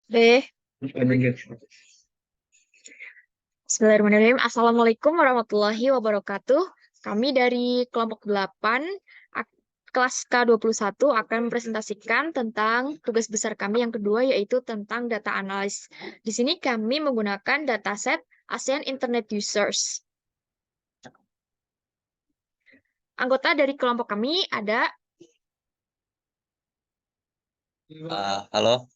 B. Bismillahirrahmanirrahim. Assalamualaikum warahmatullahi wabarakatuh. Kami dari kelompok 8, kelas K21 akan mempresentasikan tentang tugas besar kami yang kedua, yaitu tentang data analis. Di sini kami menggunakan dataset ASEAN Internet Users. Anggota dari kelompok kami ada Halo,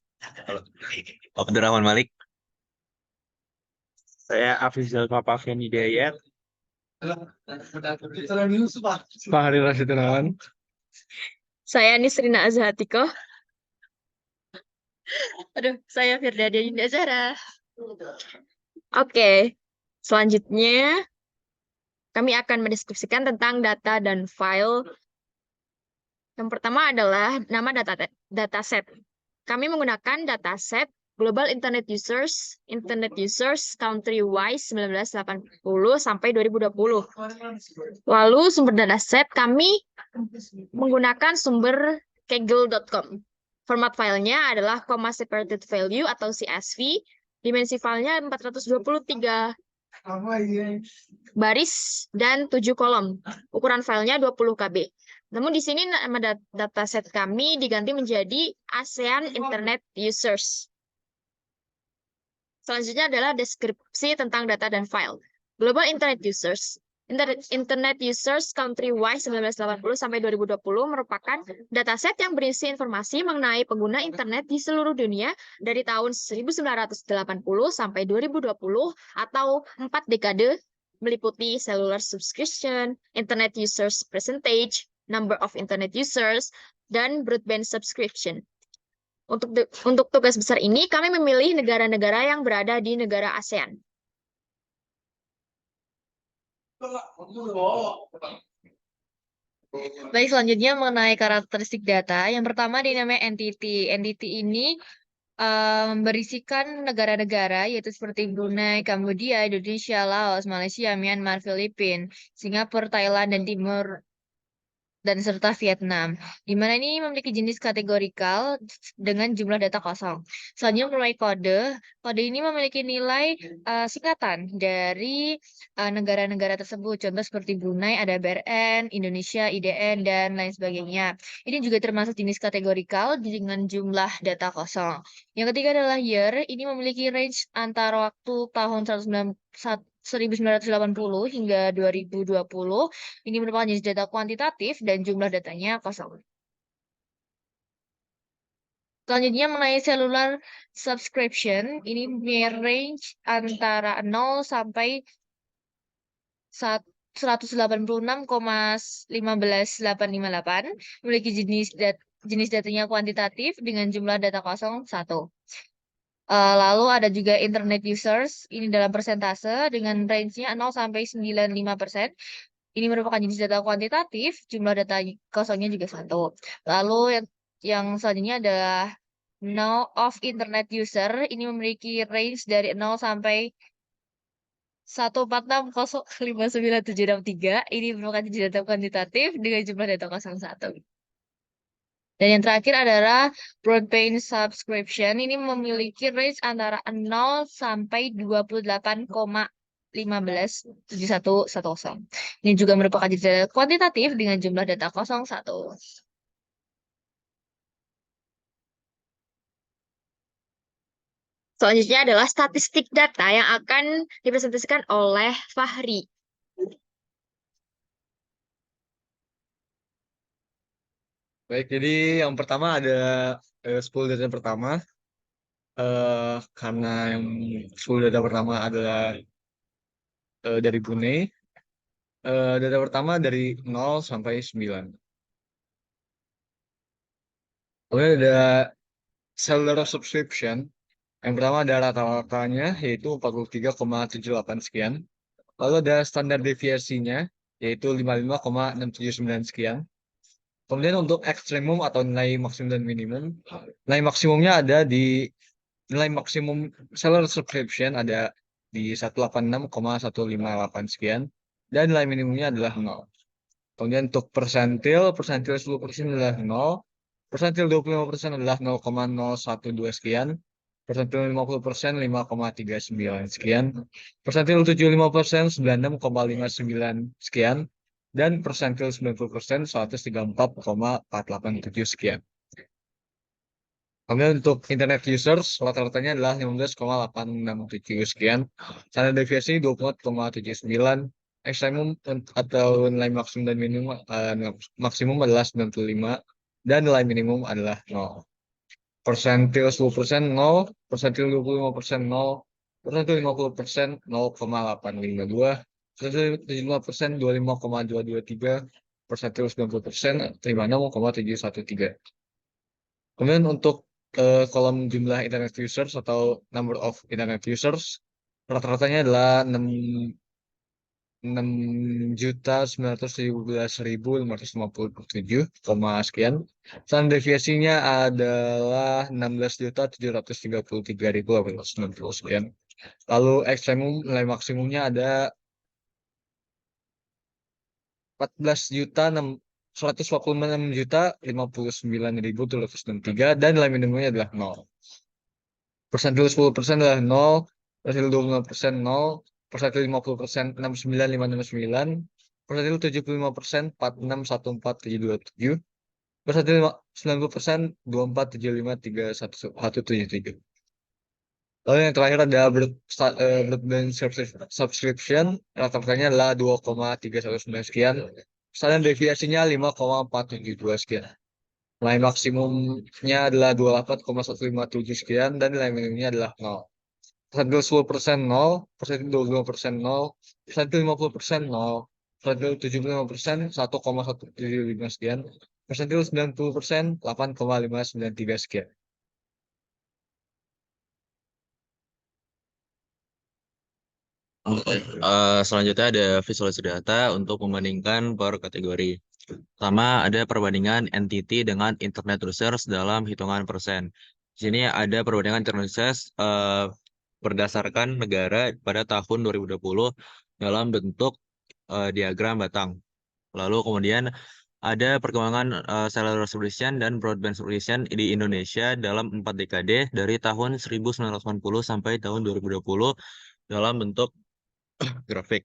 Abdurrahman Malik. Saya Afizal Papavian Hidayat. Fahri Rashid Gunawan. saya Nisrina Azhatiko. Aduh, saya Firda Dinda Zara. Oke, selanjutnya kami akan mendiskusikan tentang data dan file. Yang pertama adalah nama dataset. Kami menggunakan dataset Global Internet Users Country-wise 1980 sampai 2020. Lalu sumber dataset kami menggunakan sumber kaggle.com. Format filenya adalah comma separated value atau CSV. Dimensi filenya 423 baris dan 7 kolom. Ukuran filenya 20 KB. Namun di sini nama dataset kami diganti menjadi ASEAN Internet Users. Selanjutnya adalah deskripsi tentang data dan file. Global Internet Users. Internet Users Country-wise 1980 sampai 2020 merupakan dataset yang berisi informasi mengenai pengguna internet di seluruh dunia dari tahun 1980 sampai 2020 atau 4 dekade, meliputi cellular subscription, internet users percentage, number of internet users, dan broadband subscription. Untuk tugas besar ini, kami memilih negara-negara yang berada di negara ASEAN. Baik, selanjutnya mengenai karakteristik data. Yang pertama dinamai entity. Entity ini berisikan negara-negara, yaitu seperti Brunei, Kambodia, Indonesia, Laos, Malaysia, Myanmar, Filipina, Singapura, Thailand, dan Timur dan serta Vietnam, di mana ini memiliki jenis kategorikal dengan jumlah data kosong. Selanjutnya mulai kode. Kode ini memiliki nilai singkatan dari negara-negara tersebut. Contoh seperti Brunei ada BRN, Indonesia IDN, dan lain sebagainya. Ini juga termasuk jenis kategorikal dengan jumlah data kosong. Yang ketiga adalah year. Ini memiliki range antara waktu tahun 1980 hingga 2020. Ini merupakan jenis data kuantitatif dan jumlah datanya kosong. Selanjutnya mengenai cellular subscription, ini punya range antara 0 sampai 186,15858, memiliki jenis datanya kuantitatif dengan jumlah data kosong 1. Lalu ada juga internet users, ini dalam persentase dengan range-nya 0 sampai 95%. Ini merupakan jenis data kuantitatif, jumlah data kosongnya juga 1. Lalu yang selanjutnya adalah no of internet user, ini memiliki range dari 0 sampai 146,059,763. Ini merupakan jenis data kuantitatif dengan jumlah data kosong 1. Dan yang terakhir adalah broadband subscription. Ini memiliki range antara 0 sampai 28,157110. Ini juga merupakan data kuantitatif dengan jumlah data kosong 1. Selanjutnya adalah statistik data yang akan dipresentasikan oleh Fahri. Baik, jadi yang pertama ada 10 data pertama. Karena yang 10 data pertama adalah dari Brunei. Data pertama dari 0 sampai 9. Kemudian ada cellular subscription. Yang pertama ada rata-ratanya, yaitu 43,78 sekian. Lalu ada standar deviasinya, yaitu 55,679 sekian. Kemudian untuk ekstrimum atau nilai maksimum dan minimum, nilai maksimumnya ada di nilai maksimum seller subscription ada di 186,158 sekian, dan nilai minimumnya adalah 0. Kemudian untuk persentil 10% adalah 0, persentil 25% adalah 0,012 sekian, persentil 50% 5,39 sekian, persentil 75% 96,59 sekian, dan persentil 90% 134,487 sekian. Kemudian untuk internet users rata-ratanya adalah 15,867 sekian, standar deviasi 24,79, ekstremum atau nilai maksimum dan minimum maksimum adalah 95 dan nilai minimum adalah 0. Persentil 10% 0, persentil 25% 0, persentil 50% 0,852, persentil 75% 25,223, persentil 90% 56,713. Kemudian untuk kolom jumlah internet users atau number of internet users rata-ratanya adalah 6.917.557, sekian. Dan deviasinya adalah 16.733.890 sekian. Lalu ekstremum nilai maksimumnya ada 14.146.059.763 dan nilai minimumnya adalah 0. Persentil 10% adalah 0, persentil 25% 0, persentil 50% 69.569, persentil 75% 46.14727, persentil 90% 24.75.31173. Lalu yang terakhir ada broadband subscription, rata-ratanya adalah 2,319 sekian, standar deviasinya 5,472 sekian. Nilai maksimumnya adalah 28,157 sekian, dan nilai minimumnya adalah 0. Persentil 10% 0, persentil 25% 0, persentil 50% 0, persentil 75% 1,175 sekian, persentil 90% 8,593 sekian. Selanjutnya ada visualisasi data untuk membandingkan per kategori. Pertama, ada perbandingan entity dengan internet users dalam hitungan persen. Di sini ada perbandingan internet users berdasarkan negara pada tahun 2020 dalam bentuk diagram batang. Lalu kemudian ada perkembangan cellular subscription dan broadband subscription di Indonesia dalam 4 dekade dari tahun 1980 sampai tahun 2020 dalam bentuk grafik.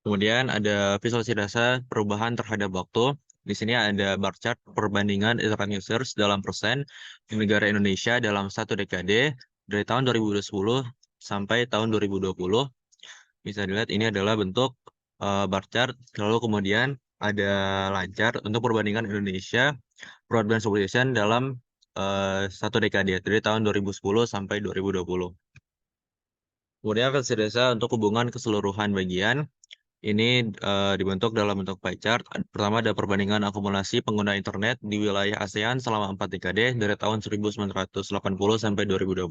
Kemudian ada visualisasi dasar perubahan terhadap waktu. Di sini ada bar chart perbandingan internet users dalam persen di negara Indonesia dalam 1 dekade dari tahun 2010 sampai tahun 2020. Bisa dilihat ini adalah bentuk bar chart. Lalu kemudian ada line chart untuk perbandingan Indonesia broadband subscription dalam 1 dekade dari tahun 2010 sampai 2020. Kemudian versi desa untuk hubungan keseluruhan bagian. Ini dibentuk dalam bentuk pie chart. Pertama ada perbandingan akumulasi pengguna internet di wilayah ASEAN selama 4 dekade dari tahun 1980 sampai 2020.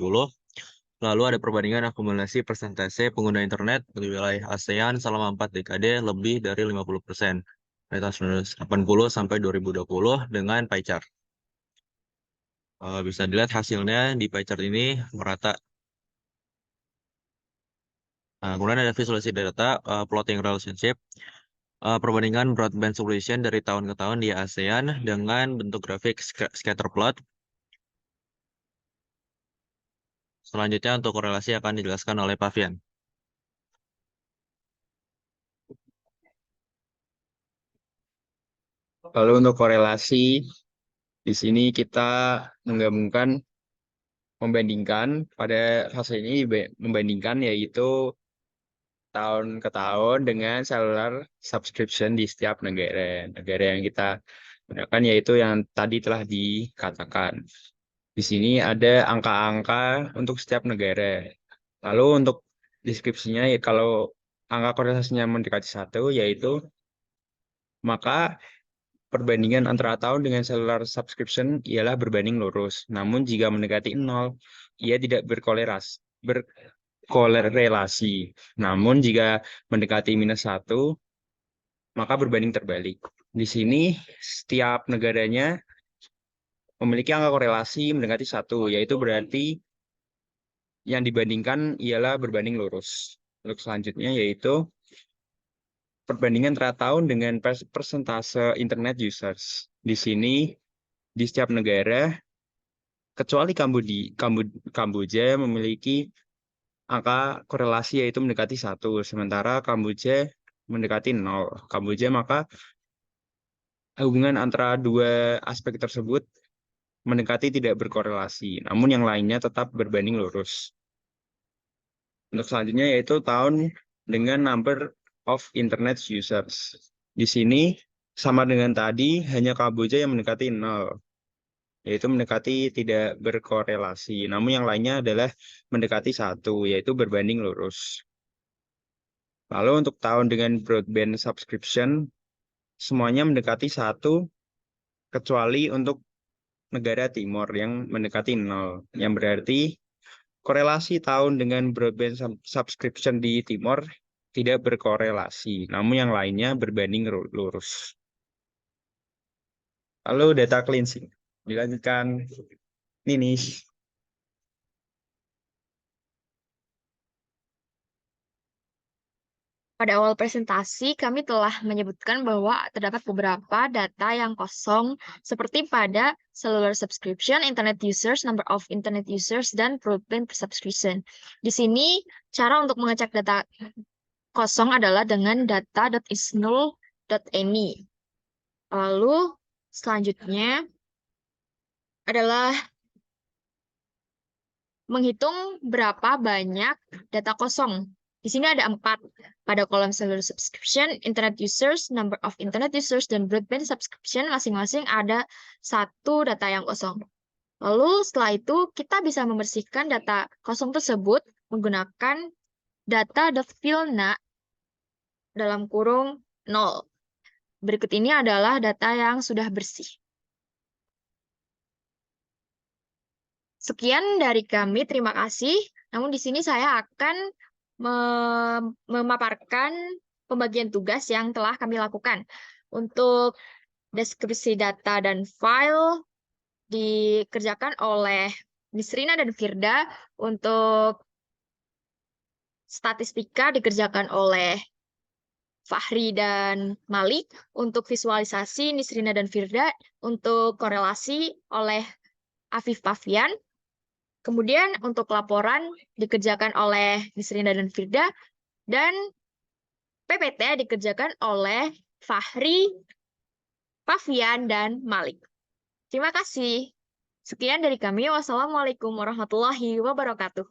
Lalu ada perbandingan akumulasi persentase pengguna internet di wilayah ASEAN selama 4 dekade lebih dari 50%. Dari tahun 1980 sampai 2020 dengan pie chart. Bisa dilihat hasilnya di pie chart ini merata. Kemudian ada visualisasi data, plotting relationship, perbandingan broadband solution dari tahun ke tahun di ASEAN dengan bentuk grafik scatter plot. Selanjutnya untuk korelasi akan dijelaskan oleh Pavian. Lalu untuk korelasi, di sini kita menggabungkan, membandingkan, pada fase ini membandingkan yaitu tahun ke tahun dengan cellular subscription di setiap negara. Negara yang kita gunakan yaitu yang tadi telah dikatakan. Di sini ada angka-angka untuk setiap negara. Lalu untuk deskripsinya, ya kalau angka korelasinya mendekati 1, yaitu maka perbandingan antara tahun dengan cellular subscription ialah berbanding lurus. Namun jika mendekati 0, ia tidak berkorelasi. Namun jika mendekati -1, maka berbanding terbalik. Di sini setiap negaranya memiliki angka korelasi mendekati 1, yaitu berarti yang dibandingkan ialah berbanding lurus. Untuk selanjutnya yaitu perbandingan antara tahun dengan persentase internet users. Di sini, di setiap negara, kecuali Kamboja memiliki angka korelasi yaitu mendekati 1, sementara Kamboja mendekati 0. Kamboja maka hubungan antara dua aspek tersebut mendekati tidak berkorelasi, namun yang lainnya tetap berbanding lurus. Untuk selanjutnya yaitu tahun dengan number of internet users. Di sini sama dengan tadi, hanya Kamboja yang mendekati 0, yaitu mendekati tidak berkorelasi. Namun yang lainnya adalah mendekati 1, yaitu berbanding lurus. Lalu untuk tahun dengan broadband subscription, semuanya mendekati 1, kecuali untuk negara Timor yang mendekati 0, yang berarti korelasi tahun dengan broadband subscription di Timor tidak berkorelasi, namun yang lainnya berbanding lurus. Lalu data cleansing. Dilanjutkan Ninis. Pada awal presentasi, kami telah menyebutkan bahwa terdapat beberapa data yang kosong, seperti pada cellular subscription, internet users, number of internet users, dan broadband subscription. Di sini, cara untuk mengecek data kosong adalah dengan data.isnull.any. Lalu, selanjutnya adalah menghitung berapa banyak data kosong. Di sini ada 4. Pada kolom cellular subscription, internet users, number of internet users, dan broadband subscription masing-masing ada 1 data yang kosong. Lalu setelah itu kita bisa membersihkan data kosong tersebut menggunakan data.fillNA dalam kurung 0. Berikut ini adalah data yang sudah bersih. Sekian dari kami, terima kasih. Namun di sini saya akan memaparkan pembagian tugas yang telah kami lakukan. Untuk deskripsi data dan file dikerjakan oleh Nisrina dan Firda. Untuk statistika dikerjakan oleh Fahri dan Malik. Untuk visualisasi Nisrina dan Firda. Untuk korelasi oleh Afif Pavian. Kemudian untuk laporan dikerjakan oleh Nisrina dan Firda, dan PPT dikerjakan oleh Fahri, Pavian, dan Malik. Terima kasih. Sekian dari kami. Wassalamualaikum warahmatullahi wabarakatuh.